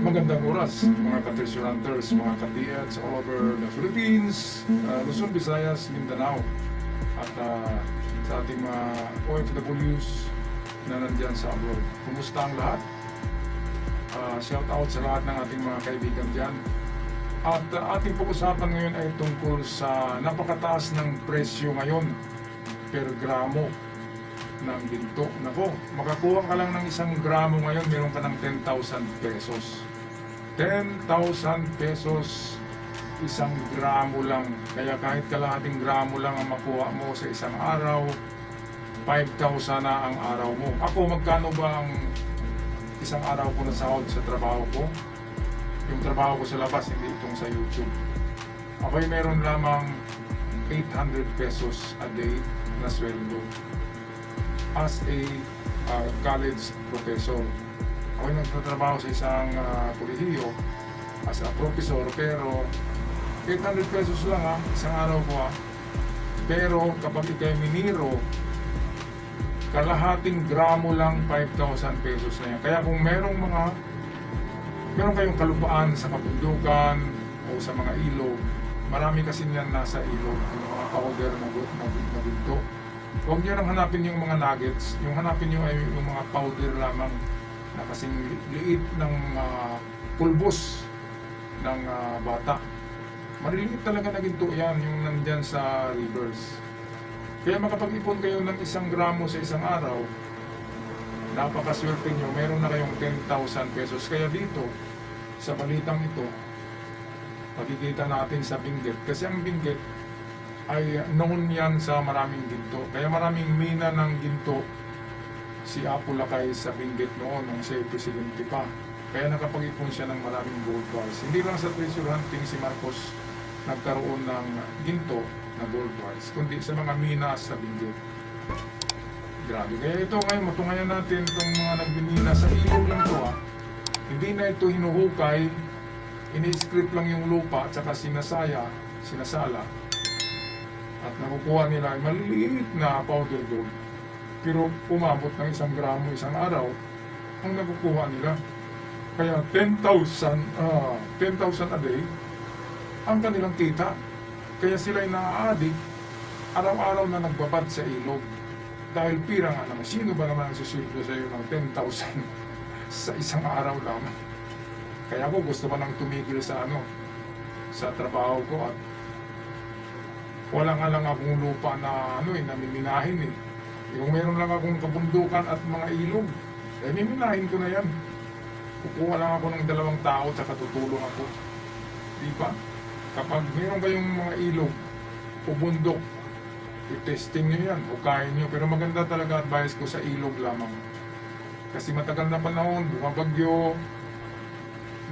Magandang oras, mga ka-treasure hunters, mga ka-DX all over the Philippines, Luzon, Visayas, Mindanao, at sa ating mga OFWs na nandyan sa abroad. Kumusta ang lahat? Shout out sa lahat ng ating mga kaibigan dyan. At ating pag-usapan ngayon ay tungkol sa napakataas ng presyo ngayon per gramo ng ginto. Nako, makakuha ka lang ng 1 gramo ngayon, meron ka ng 10,000 pesos. 10,000 pesos 1 gramo lang. Kaya kahit kalahating gramo lang ang makuha mo sa isang araw, 5,000 na ang araw mo. Ako, magkano ba ang isang araw ko na sahod sa trabaho ko? Yung trabaho ko sa labas, hindi itong sa YouTube. Ako'y meron lamang 800 pesos a day na sweldo as a college professor. Ako nagtatrabaho sa isang kolehiyo as a professor, pero 800 pesos lang isang araw ko Pero kapag ikay miniro, kalahating gramo lang 5,000 pesos na yan. Kaya kung meron kayong kalupaan sa kabundukan o sa mga ilog, marami kasi niyan nasa ilog, yung mga powder na ginto. Huwag nyo nang hanapin yung mga nuggets, yung hanapin nyo ay yung mga powder lamang na kasing liit ng pulbos ng bata. Maliliit talaga na ginto yan, yung nandyan sa rivers. Kaya makapag-ipon kayo ng 1 gramo sa isang araw, napakaswerte nyo, meron na kayong 10,000 pesos. Kaya dito, sa balitang ito, makikita natin sa Benguet. Kasi ang Benguet ay known yan sa maraming ginto. Kaya maraming mina ng ginto si Apo Lakay sa Benguet noon nung siya presidente pa. Kaya nakapag-ipon siya ng maraming gold bars. Hindi lang sa treasure hunting si Marcos nagkaroon ng ginto na gold bars, kundi sa mga mina sa Benguet. Grabe. Kaya ito ngayon, matungayan natin itong mga nagbimina sa ilog lang to Hindi na ito hinuhukay, ini-script lang yung lupa at saka sinasala. At nakukuha nila ay maliliit na powder gold. Pero umabot ng 1 gramo isang araw ang nakukuha nila. Kaya 10,000 a day ang kanilang kita. Kaya sila ay naa-addict, araw-araw na nagbabad sa ilog. Dahil pira nga naman, sino ba naman ang susildo sa iyo ng 10,000 sa isang araw lamang? Kaya ako gusto ko nang tumigil sa trabaho ko at wala nga lang akong lupa na namiminahin Yung meron lang akong kabundukan at mga ilog, miminahin ko na yan. Kukuha lang ako ng 2 tao at tutulong ako. Di ba? Kapag meron kayong mga ilog o bundok, i-testing nyo yan, hukayin nyo. Pero maganda talaga advice ko sa ilog lamang. Kasi matagal na panahon, bumabagyo,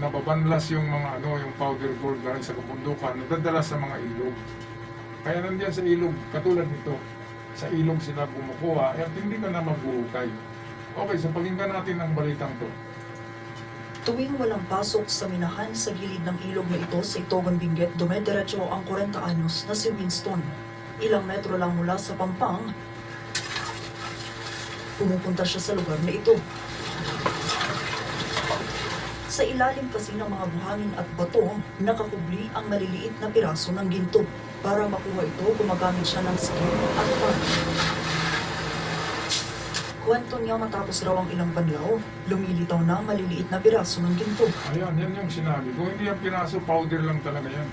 nababanlas yung mga yung powder gold galing sa kabundukan, nadadala sa mga ilog. Kaya nandiyan sa ilog, katulad nito, sa ilog sila kumukuha, at hindi ka na maghuhukay. Okay, so pakinggan natin ang balitang to. Tuwing walang pasok sa minahan sa gilid ng ilog na ito sa Itogon, Benguet, dumediretso ang 40 anyos na si Winston. Ilang metro lang mula sa Pampang, pumupunta siya sa lugar na ito. Sa ilalim kasi ng mga buhangin at bato, nakakubli ang maliliit na piraso ng ginto. Para makuha ito, gumagamit siya ng skill at pan. Kwento niya matapos raw ang ilang banlaw, lumilitaw na maliliit na piraso ng ginto. Ayan, yan yung sinabi ko. Hindi yung piraso, powder lang talaga yan.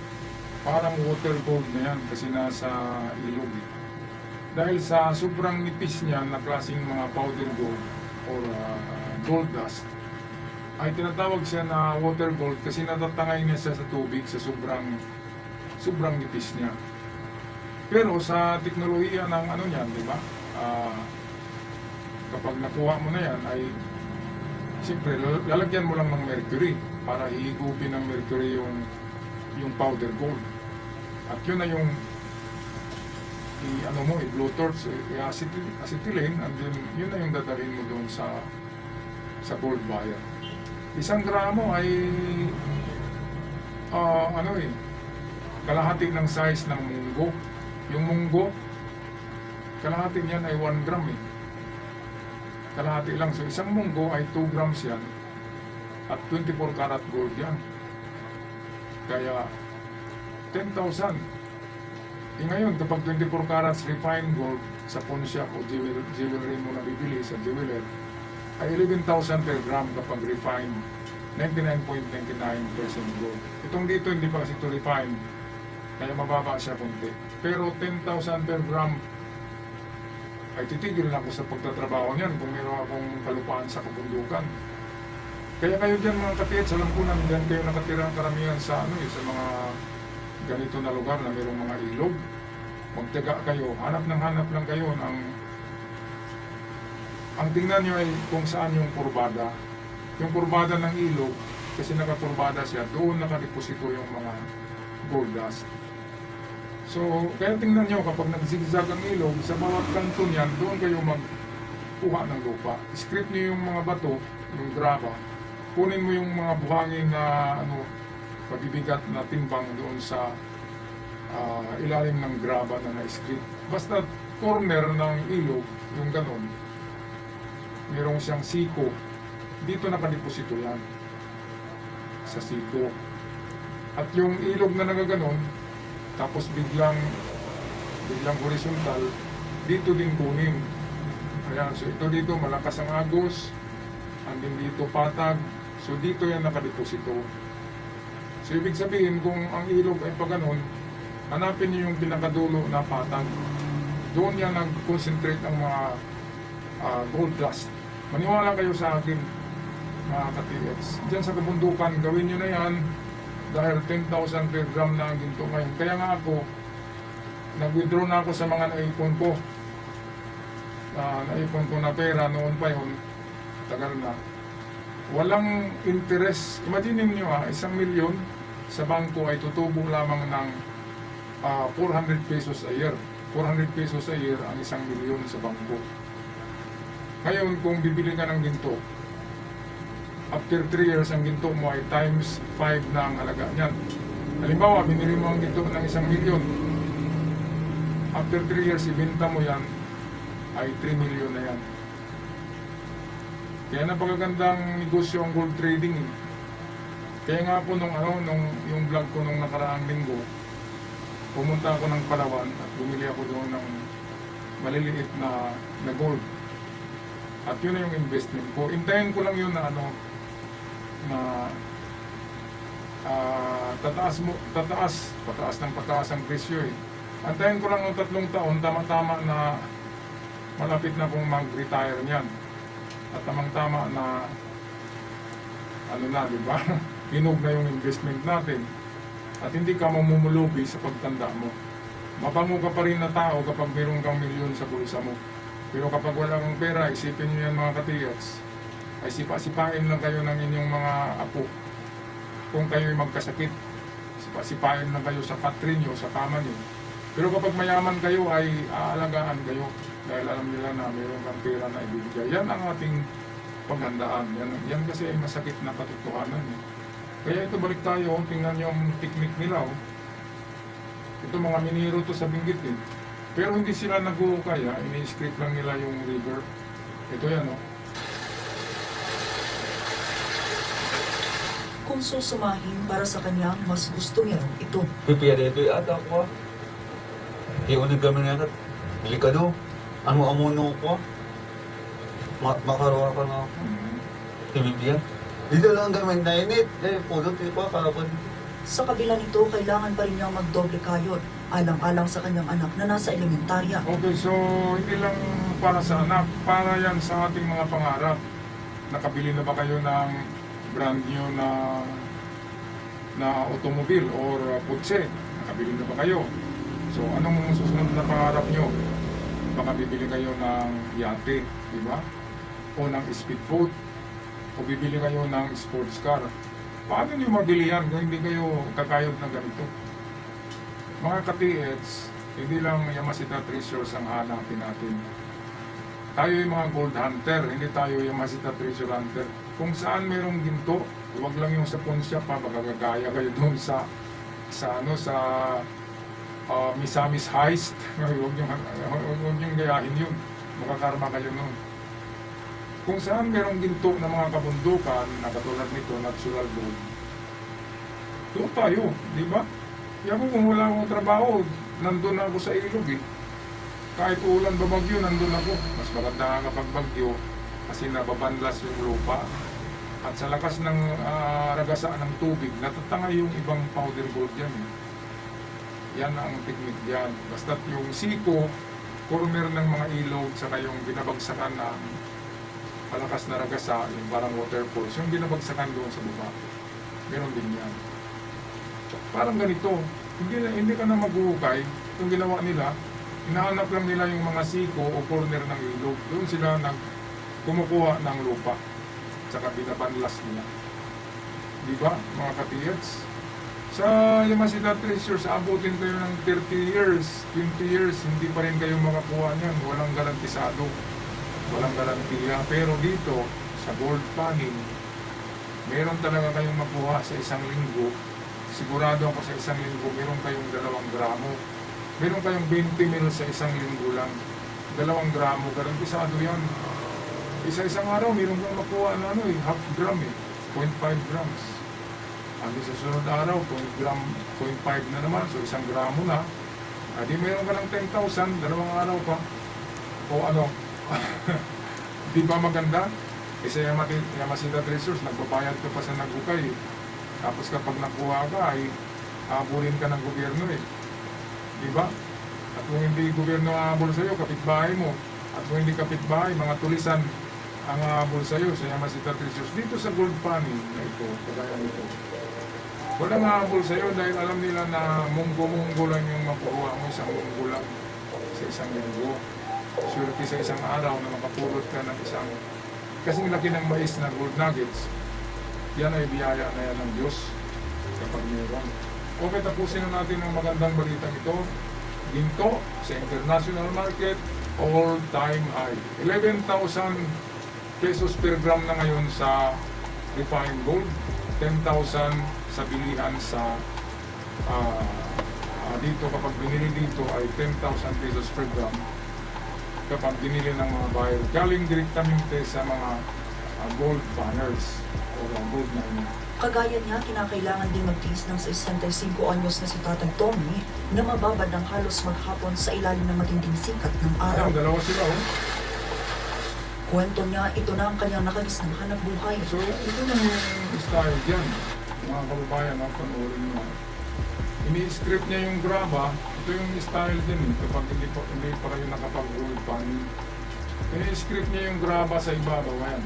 Parang water gold na yan kasi nasa ilog. Dahil sa sobrang nipis niya na klaseng mga powder gold or gold dust, ay tinatawag siya na water gold kasi natatangay niya siya sa tubig sa sobrang nipis niya. Pero sa teknolohiya ng niyan, di ba? Kapag nakuha mo na yan ay siyempre lalagyan mo lang ng mercury para hihigupin ng mercury yung powder gold. At yun na yung i-blowtorch, i-acetylene, and then yun na yung dadalhin mo doon sa gold buyer. 1 gramo ay kalahati ng size ng munggo. Yung munggo, kalahati niyan ay 1 gram Kalahati lang. So isang munggo ay 2 grams yan. At 24 karat gold yan. Kaya 10,000. Ngayon, kapag 24 carats refined gold sa pawn shop o jewelry mo na bibili sa jeweler, ay 11,000 per gram kapag refined. 99.99% gold. Itong dito hindi pa kasi ito refined, kaya mababa siya konti. Pero 10,000 per gram, ay titigil na ako sa pagtatrabaho niyan kung meron akong kalupaan sa kabundukan. Kaya kayo dyan mga katits, alam ko na dyan kayo nakatira karamihan sa sa mga ganito na lugar na mayroong mga ilog. Magtaga kayo, hanap lang kayo ng ang tingnan nyo ay kung saan yung kurbada. Yung kurbada ng ilog, kasi nakakurbada siya, doon nakadeposito yung mga gold dust. So, kaya tingnan nyo, kapag nagzigzag ang ilog, sa bawat kanto niyan, doon kayo magkuha ng lupa. Script nyo yung mga bato, yung graba. Kunin mo yung mga buhangin na pabibigat na timbang doon sa ilalim ng graba na na-script. Basta corner ng ilog, yung ganon, mayroong siyang siko. Dito nakadeposito yan sa siko. At yung ilog na nagaganon, tapos biglang horizontal, dito din kunin. Ayan, so ito dito malakas ang agos, andin dito patag, so dito yan nakadeposito. So ibig sabihin, kung ang ilog ay paganon, hanapin niyo yung pinakadulo na patag. Doon yan nag-concentrate ang mga gold dust. Maniwala kayo sa akin, mga ka-TX. Diyan sa kabundukan, gawin nyo na yan dahil 10,000 per gram na ang ginto ngayon. Kaya nga ako, nag-withdraw na ako sa mga naipon ko. Naipon ko na pera noon pa yun, tagal na. Walang interest. Imagine nyo 1,000,000 sa bangko ay tutubo lamang ng 400 pesos a year. 400 pesos a year ang 1,000,000 sa bangko. Ngayon, kung bibili ka ng ginto, after 3 years, ang ginto mo ay times 5 na ang halaga niyan. Halimbawa, binili mo ang ginto ng 1,000,000. After 3 years, ibenta mo yan, ay 3 million na yan. Kaya napakagandang negosyo ang gold trading. Kaya nga po yung vlog ko nung nakaraang linggo, pumunta ako ng Palawan at bumili ako doon ng maliliit na gold. At yun na yung investment ko. Intayin ko lang yun na pataas ng presyo eh. Antayin ko lang ng 3 taon, tama-tama na malapit na kong mag-retire niyan. At tamang-tama na di ba? Hinog na yung investment natin. At hindi ka mamumulubi sa pagtanda mo. Mabango ka pa rin na tao kapag mayroon kang milyon sa bulsa mo. Pero kapag wala kang pera, isipin nyo yan mga ka-TX, ay sipa-sipain lang kayo ng inyong mga apo. Kung kayo'y magkasakit, sipa-sipain lang kayo sa patri nyo, sa kama nyo. Pero kapag mayaman kayo, ay aalagaan kayo. Dahil alam nila na mayroon kang pera na ibibigay. Yan ang ating paghandaan. Yan kasi ay masakit na katotohanan. Kaya ito, balik tayo, tingnan nyo ang technique nila. Ito mga miniro to sa Benguet eh. Pero hindi sila nag-uukaya, ini-script lang nila yung river. Ito yan, Kung susumahin para sa kanya, mas gusto niya ito. Pipiyari ito yung ata ko. Iunig kami na yan. Bili ka do. Amo-amuno ko. Makaroon ka na ako. Tibibigyan. Dito lang kami na init. Pulot ko kapag. Sa kabila nito, kailangan pa rin niyang magdoble kayod, alang-alang sa kanyang anak na nasa elementarya. Okay, so hindi lang para sa anak, para yan sa ating mga pangarap. Nakabili na ba kayo ng brand new na automobile or putse? Nakabili na ba kayo? So anong susunod na pangarap nyo? Baka bibili kayo ng yate, di ba? O ng speedboat, o bibili kayo ng sports car. Paano nyo mabili yan kung hindi kayo kakayod na ganito? Mga ka-TX, hindi lang Yamashita Treasures ang hanapin natin. Tayo yung mga gold hunter, hindi tayo Yamashita Treasure hunter. Kung saan mayroong ginto, huwag lang yung sa pawn shop, baka gagaya kayo doon sa Misamis Heist. Huwag niyong gayahin yun. Makakarma kayo noon. Kung saan merong ginto na mga kabundukan na katulad nito, natural gold, doon tayo, di ba? Yan kung wala akong trabaho, nandun ako sa ilog eh. Kahit ulan ba bagyo, nandun ako. Mas maganda nga kapag bagyo kasi nababanlas yung lupa. At sa lakas ng ragasaan ng tubig, natatangay yung ibang powder gold yan. Yan ang technique yan. Basta't yung siko, corner ng mga ilog, saka yung binabagsakan na malakas na ragasa, yung parang waterfalls, yung binabagsakan doon sa baba. Meron din yan. Parang ganito, hindi ka na maghuhukay. Yung ginawa nila, hinahanap lang nila yung mga siko o corner ng ilog. Doon sila kumukuha ng lupa. Tsaka binabanlas nila. Di ba, mga katiyats? Sa Yamashita Treasures, abutin kayo ng 30 years, 20 years, hindi pa rin kayo makakuha niyan. Walang garantisado. Walang garantiya. Pero dito, sa gold panning, meron talaga kayong makuha sa isang linggo. Sigurado ako sa isang linggo, meron kayong 2 gramo. Meron kayong 20 mil sa isang linggo lang. 2 gramo, garantisado yan. Isa-isang araw, meron kang makuha na half gram 0.5 grams. Adi sa sunod araw, 0.5 na naman, so 1 gramo na. Adi meron ka ng 10,000, 2 araw pa. O ano, di ba maganda? Kasi Yamashita Treasures, nagbabayad ka pa sa naghukay. Tapos kapag nakuha ka, ay habulin ka ng gobyerno Di ba? At kung hindi gobyerno habol sa'yo, kapitbahay mo. At kung hindi kapitbahay, mga tulisan ang habol sa'yo sa Yamashita Treasures. Dito sa gold panning na ito, kagaya nito. Walang habol sa'yo dahil alam nila na munggo-munggo lang yung makuha mo, isang munggo lang sa isang linggo. Surety sa isang araw na makapulot ka ng isang kasing laki ng mais na gold nuggets. Yan ay biyaya na yan ng Diyos kapag mayroon. Okay, tapusin na natin ang magandang balitang ito. Ginto sa international market, all-time high. 11,000 pesos per gram na ngayon sa refined gold. 10,000 sa bilihan sa dito kapag binili dito ay 10,000 pesos per gram kapag binili ng mga buyer. Galing direktamente sa mga gold banners o gold miner. Kagaya niya, kinakailangan din magtiis ng 65 anyos na si Tatay Tommy na mababad ng halos maghapon sa ilalim ng matinding sikat ng araw. Ayan, dalawa sila Kwento niya, ito na ang kanyang nakagisnang hanap buhay. So, ito na yung style dyan. Mga kababayan, panoorin nyo. Ini-script niya yung graba. Ito yung style din kapag hindi pa kayo nakapag-gold panning. Ini-script niya yung graba sa ibabaw. Ayan.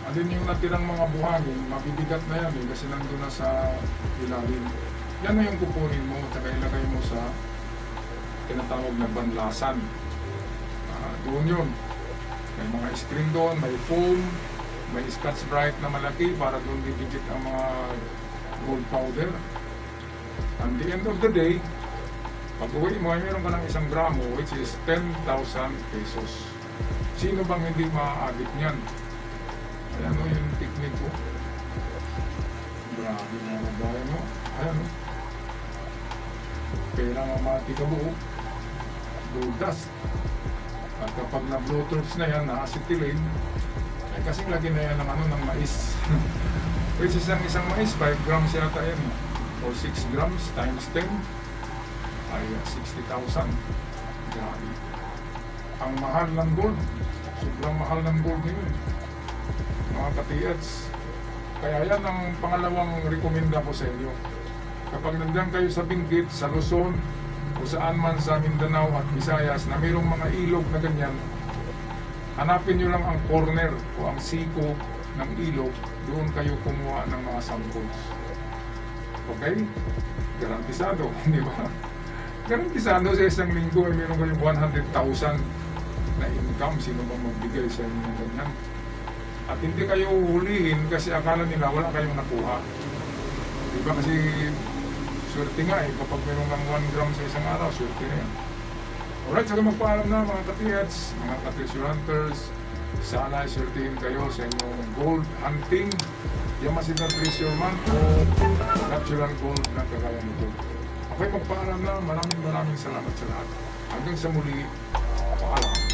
Andun yung natirang mga buhangin, mabibigat na yan kasi nandun na sa ilalim. Yan na yung kukunin mo at saka ilagay mo sa tinatawag na banlasan. Doon yun. May mga screen doon, may foam, may Scotch Brite na malaki para doon didikit ang mga gold powder. At the end of the day, pag uwi mo ay meron ka ng 1 gramo which is 10,000 pesos. Sino bang hindi ma-addict niyan? Ayan o yung technique ko. Grabe na nagaya mo. Ayan o. Pera nga mati ka buo. Gold dust. At kapag na-blow torch na yan, na-acetylene, ay kasing lagi na yan ng mais. Which is ang isang mais, 5 grams yata yan. Or 6 grams times 10 ay 60,000. Grabe. Ang mahal ng gold. Sobrang mahal ng gold ngayon. Mga katiyats. Kaya yan ang pangalawang rekomenda ko sa inyo. Kapag nandiyan kayo sa Benguet, sa Luzon, o saan man sa Mindanao at Visayas na mayroong mga ilog na ganyan, hanapin nyo lang ang corner o ang siko ng ilog, doon kayo kumuha ng mga samples. Okay? Garantisado, di ba? Garantisado sa isang linggo ay mayroong kayong 100,000 na income. Sino bang magbigay sa inyo ng ganyan? At hindi kayo hulihin kasi akala nila wala kayong nakuha. Di ba? Kasi swerte nga kapag mayroong lang 1 gram sa isang araw, swerte na yan. Alright, saka magpaalam na mga katiyats, mga ka-treasure hunters. Sana ay swertihin kayo sa inyong gold hunting. Yamashita Treasure Month o natural gold na kagaya nito. Okay, magpaalam na. Maraming salamat sa lahat. Hanggang sa muli, paalam.